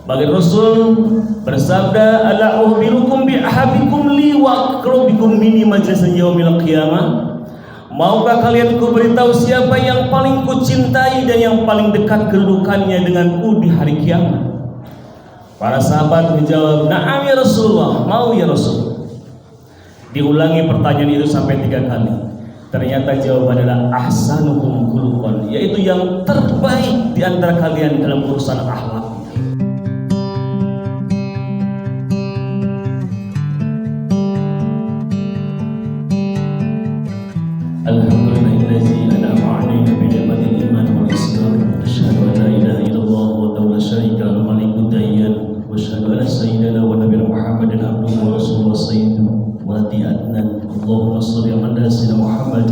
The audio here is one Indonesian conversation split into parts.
Bagi Rasul bersabda, ala uhbirukum bi ahabikum li wa aqrabikum minni majlisan yaumil qiyamah. Maukah kalian ku beritahu siapa yang paling ku cintai dan yang paling dekat kedudukannya denganku di hari kiamat? Para sahabat menjawab, na'am ya Rasulullah, mau ya Rasul. Diulangi pertanyaan itu sampai 3 kali. Ternyata jawabannya adalah ahsanukum khuluqan, yaitu yang terbaik di antara kalian dalam urusan akhlak. Alhamdulillahi an'ama 'alaina bi ni'matil iman wal islam. Asyhadu an la ilaha illallah wa la syarika lahu malikud dayyan wa asyhadu anna sayyidana wa nabiyana Muhammadan abduhu wa rasuluhu sayyidina wa ti'adnan. Allahumma shalli ala sayyidina Muhammad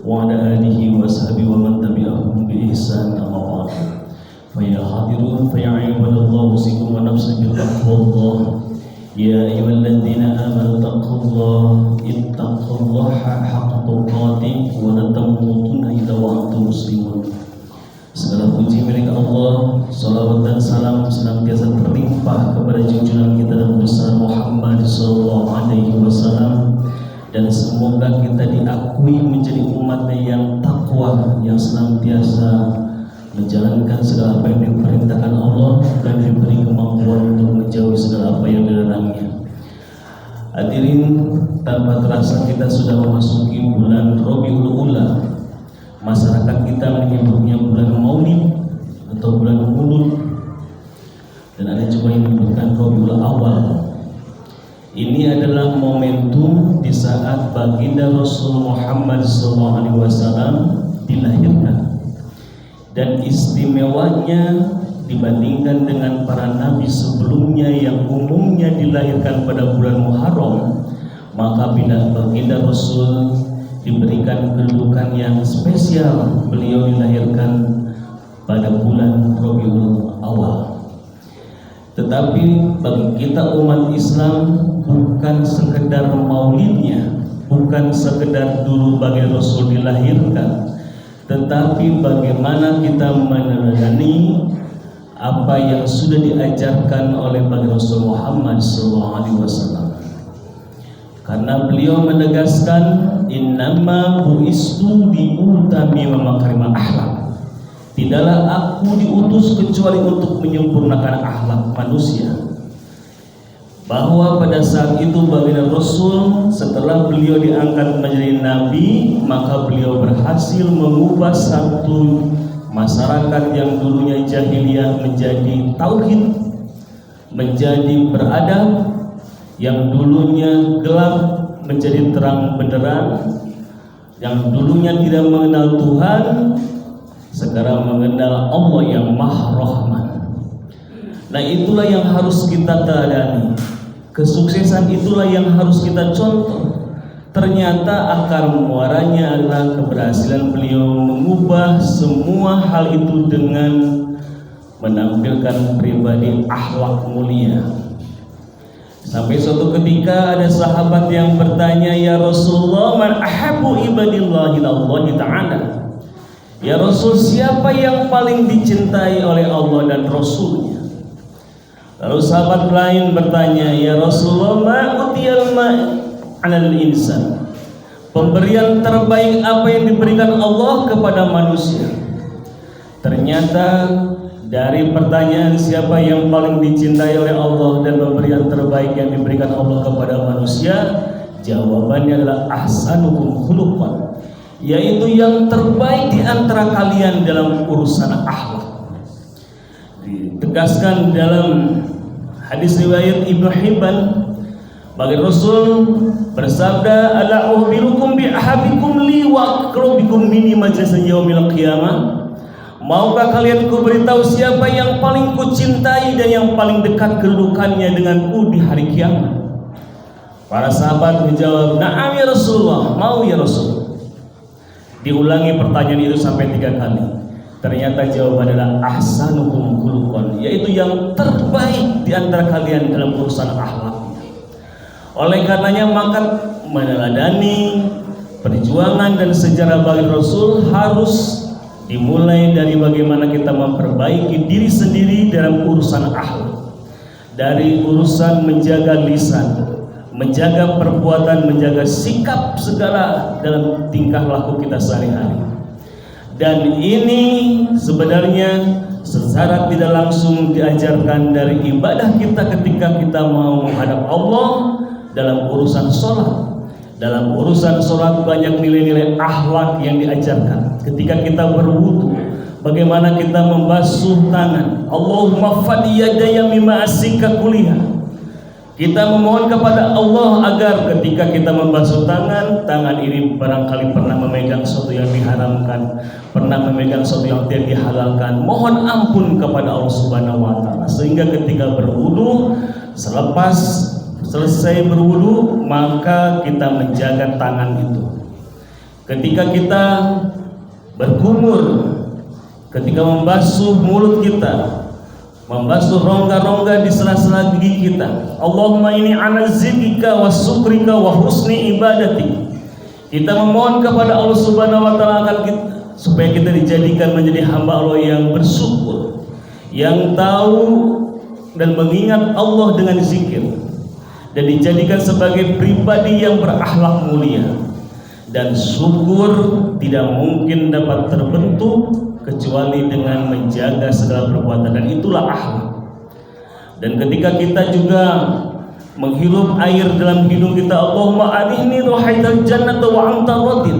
wa ala alihi wa sahbihi wa man tabi'ahum bi ihsan amma ba'd. Fa ya hadirun fa ya ibadallah usikum wa nafsi bi taqwallah. Ya ayyuhalladzina amanu taqullaha ittaqullaha haqqa tuqatih wa la tamutunna illa wa antum muslimun. Segala puji milik Allah, salawat dan salam senantiasa terlimpah kepada junjungan kita dan besar Muhammad sallallahu alaihi wasallam, dan semoga kita diakui menjadi umatnya yang takwa, yang senantiasa menjalankan segala apa yang diperintahkan Allah dan diberi kemampuan untuk menjauhi segala apa yang dilarangnya. Hadirin, tanpa terasa kita sudah memasuki bulan Rabiul Ula. Masyarakat kita menyebutnya bulan Maulid atau bulan Maulud, dan ada juga yang menyebutkan Rabiul Awal. Ini adalah momentum di saat baginda Rasul Muhammad SAW dilahirkan. Dan istimewanya dibandingkan dengan para nabi sebelumnya yang umumnya dilahirkan pada bulan Muharram, maka bila baginda Rasul diberikan kedudukan yang spesial. Beliau dilahirkan pada bulan Rabiul Awal. Tetapi bagi kita umat Islam, bukan sekedar maulidnya, bukan sekedar dulu bagi Rasul dilahirkan, tetapi bagaimana kita meneladani apa yang sudah diajarkan oleh Baginda Rasul Muhammad SAW. Karena beliau menegaskan, innama bu'istu liutammima makarimal akhlak. Tidaklah aku diutus kecuali untuk menyempurnakan akhlak manusia. Bahwa pada saat itu baginda Rasul setelah beliau diangkat menjadi nabi, maka beliau berhasil mengubah satu masyarakat yang dulunya jahiliyah menjadi tauhid, menjadi beradab, yang dulunya gelap menjadi terang benderang, yang dulunya tidak mengenal Tuhan sekarang mengenal Allah yang Maha Rahman. Nah, itulah yang harus kita teladani. Kesuksesan itulah yang harus kita contoh. Ternyata akar muaranya adalah keberhasilan beliau mengubah semua hal itu dengan menampilkan pribadi akhlak mulia. Sampai suatu ketika ada sahabat yang bertanya, ya Rasulullah, man ahabbu ibadillahi ilallahi ta'ala. Ya Rasul, siapa yang paling dicintai oleh Allah dan Rasulnya? Lalu sahabat lain bertanya, ya Rasulullah, ma utiyal ma'anal insan. Pemberian terbaik apa yang diberikan Allah kepada manusia? Ternyata dari pertanyaan siapa yang paling dicintai oleh Allah dan pemberian terbaik yang diberikan Allah kepada manusia, jawabannya adalah ahsanukum khuluqan, yaitu yang terbaik di antara kalian dalam urusan akhlak. Ditegaskan dalam hadis riwayat Ibnu Hibban, bagi Rasul bersabda, ala uhbirukum bi ahabikum li wa aqrabikum minni majlisan yaumil qiyamah. Maukah kalian ku beritahu siapa yang paling ku cintai dan yang paling dekat kedudukannya denganku di hari kiamat? Para sahabat menjawab, na'am ya Rasulullah, mau ya Rasul. Diulangi pertanyaan itu sampai 3 kali. Ternyata jawabannya adalah ahsanukum khuluqan, yaitu yang terbaik di antara kalian dalam urusan akhlak. Oleh karenanya maka meneladani perjuangan dan sejarah baginda Rasul harus Dimulai dari bagaimana kita memperbaiki diri sendiri dalam urusan akhlak, dari urusan menjaga lisan, menjaga perbuatan, menjaga sikap segala dalam tingkah laku kita sehari-hari. Dan ini sebenarnya secara tidak langsung diajarkan dari ibadah kita ketika kita mau menghadap Allah dalam urusan sholat. Dalam urusan sholat banyak nilai-nilai akhlak yang diajarkan. Ketika kita berwudu, bagaimana kita membasuh tangan. Allahumma fadhi yadaya mimma asika kuliah. Kita memohon kepada Allah agar ketika kita membasuh tangan, tangan ini barangkali pernah memegang sesuatu yang diharamkan, pernah memegang sesuatu yang tidak dihalalkan. Mohon ampun kepada Allah Subhanahu wa taala. Sehingga ketika berwudu, selepas selesai berwudu, maka kita menjaga tangan itu. Ketika kita berkumur, ketika membasuh mulut kita, membasuh rongga-rongga di sela-sela gigi kita. Allahumma inni ala zikrika wa syukrika wa husni ibadati. Kita memohon kepada Allah Subhanahu wa taala akan supaya kita dijadikan menjadi hamba Allah yang bersyukur, yang tahu dan mengingat Allah dengan zikir, dan dijadikan sebagai pribadi yang berakhlak mulia. Dan syukur tidak mungkin dapat terbentuk kecuali dengan menjaga segala perbuatan, dan itulah akhlak. Dan ketika kita juga menghirup air dalam hidung kita, Allahumma arihni ruhaital jannata wa anta radin.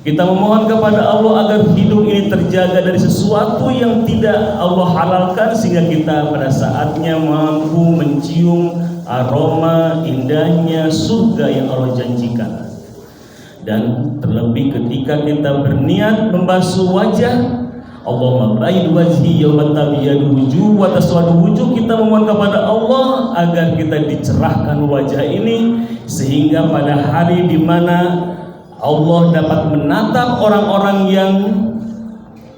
Kita memohon kepada Allah agar hidung ini terjaga dari sesuatu yang tidak Allah halalkan, sehingga kita pada saatnya mampu mencium aroma indahnya surga yang Allah janjikan. Dan terlebih ketika kita berniat membasuh wajah, Allahumma baid wajhi yawma tabyadu wujuh wa taswadu wujuh, kita memohon kepada Allah agar kita dicerahkan wajah ini, sehingga pada hari di mana Allah dapat menatap orang-orang yang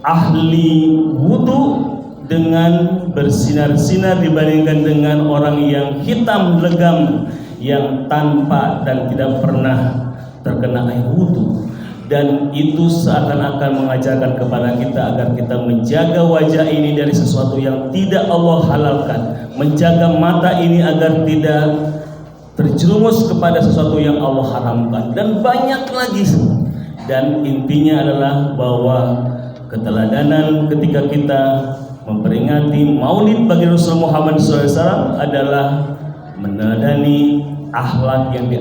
ahli wudu dengan bersinar-sinar dibandingkan dengan orang yang hitam legam, yang tanpa dan tidak pernah terkena air wudu. Dan itu seakan-akan mengajarkan kepada kita agar kita menjaga wajah ini dari sesuatu yang tidak Allah halalkan, menjaga mata ini agar tidak terjerumus kepada sesuatu yang Allah haramkan, dan banyak lagi. Dan intinya adalah bahwa keteladanan ketika kita memperingati Maulid bagi Rasul Muhammad SAW adalah meneladani akhlak yang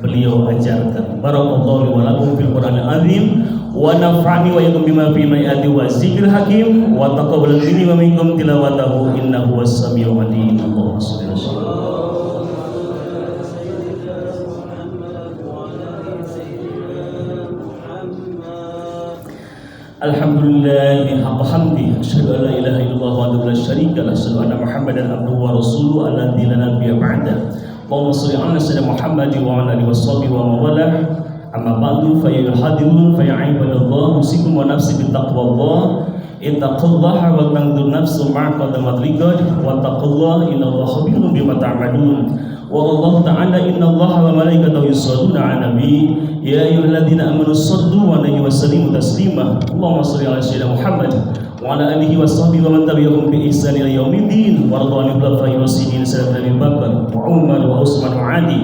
beliau ajarkan. Barakallahu wa lakum fil Qur'anil azim wa nafa'ani wa iyyakum bima fi ayati wa zikril hakim wa taqabbal minni wa minkum tilawatahu innahu was-sami'ul 'alim. Allahumma shalli ala sayyidina Alhamdulillah haqqa hamdi, asyhadu an la ilaha illallah wa la syarika lahu, asyhadu anna Muhammadan abduhu wa rasuluhu alladzi la nabiyya ba'da. Allahumma shalli ala sayyidina Muhammad wa ala alihi washabihi wa mawalah. Amma ba'du fa ya hadirun fa ya ibadallah, usikum wa nafsi bi taqwallah. Ittaqullaha wa tanzur nafsun ma qaddamat liqad wa taqullaha innallaha khabirun bima ta'malun. Wa Allah ta'ala innallaha wa malaikatahu yusholluna 'alan nabi ya ayyuhalladzina amanu shallu 'alaihi wa sallimu taslima. Allahumma shalli ala sayyidina Muhammad wa ala alihi washabihi wa man tabi'ahum bi ihsan ila yaumiddin wa radhiyallahu anil khulafa'ir rasyidin sayyidina Abu Bakar wa Umar wa Utsman wa Ali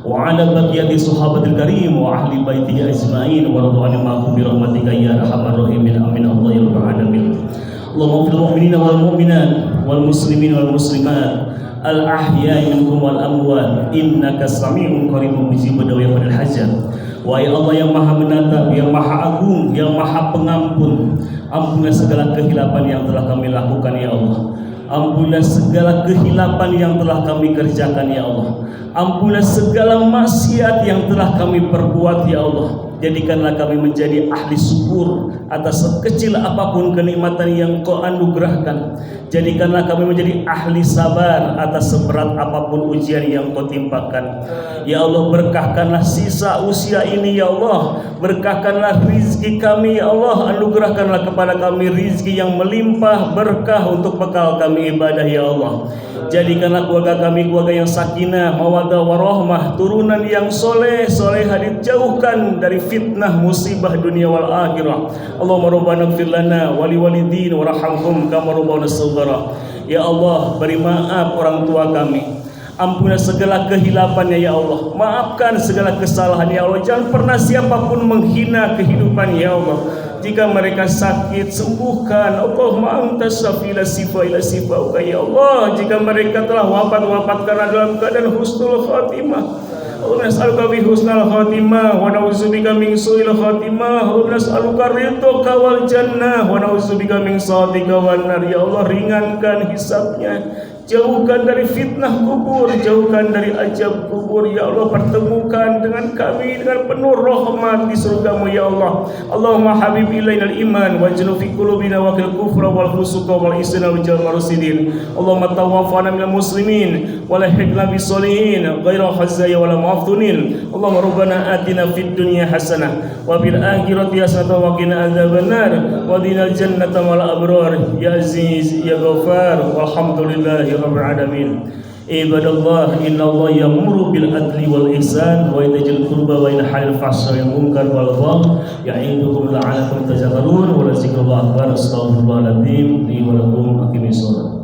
wa ala baqiyati sahabatil karim wa ahli baitihi ajma'in wa radhiyallahu anhum bi rahmatika ya arhamar rahimin. Amin. Allah ya rabbal alamin. Allahumma fil mu'minina wal mu'minat wal muslimin wal muslimat al ahya'i minhum wal amwat innaka sami'un qaribun mujibud da'wati wal hajat. Wahai Allah yang maha menatap, yang maha agung, yang maha pengampun, ampunilah segala kehilapan yang telah kami lakukan ya Allah. Ampunilah segala kehilapan yang telah kami kerjakan ya Allah. Ampunilah segala maksiat yang telah kami perbuat ya Allah. Jadikanlah kami menjadi ahli syukur atas sekecil apapun kenikmatan yang Kau anugerahkan. Jadikanlah kami menjadi ahli sabar atas seberat apapun ujian yang Kau timpakan. Ya Allah, berkahkanlah sisa usia ini ya Allah. Berkahkanlah rizki kami ya Allah. Anugerahkanlah kepada kami rizki yang melimpah berkah untuk bekal kami ibadah ya Allah. Jadikanlah keluarga kami keluarga yang sakinah, mawaddah warahmah, turunan yang soleh, solehah, dijauhkan dari fitnah musibah dunia wal akhirah. Allahumma rabbana ighfir lana wa liwalidina warhamhum kama rabbana shaghira. Ya Allah, beri maaf orang tua kami. Ampuni segala kehilafannya ya Allah. Maafkan segala kesalahan ya Allah. Jangan pernah siapapun menghina kehidupan ya Allah. Jika mereka sakit, sembuhkan. Allahumma anta syafi la sifa ila sifauka ya Allah. Jika mereka telah wafat karena dalam keadaan husnul khatimah, Allahumma nas'aluka bi husnal khatimah wa na'udzubika min su'il khatimah. Allahumma nas'aluka ridhaka wal jannah wa na'udzubika min sakhatika wan nar. Ya Allah, ringankan hisabnya, jauhkan dari fitnah kubur, jauhkan dari azab kubur ya Allah. Pertemukan dengan kami dengan penuh rahmat di surgamu ya Allah. Allahumma habib ilainal iman waj'al fi qulubina wa qil kufra wal fusuqa wal isyan wal marsidin. Allahumma tawaffana minal muslimin wa lahidna bis solihin ghaira khazaya wal maftunin. Allahumma rabbana atina fid dunya hasanah wa fil akhirati hasanah wa qina adzabannar wa qina jannata wal abrar ya aziz ya ghafar walhamdulillahi rabbil alamin. Ibadallah, innallaha ya'muru bil adli wal ihsan wa yatajil qurba wa yanha 'anil fahsya'i wal munkar wal baghi ya'idukum la'allakum tadhakkarun wa la zikrullahi akbar. Astaghfirullahaladzim li wa lakum aqimis shalah.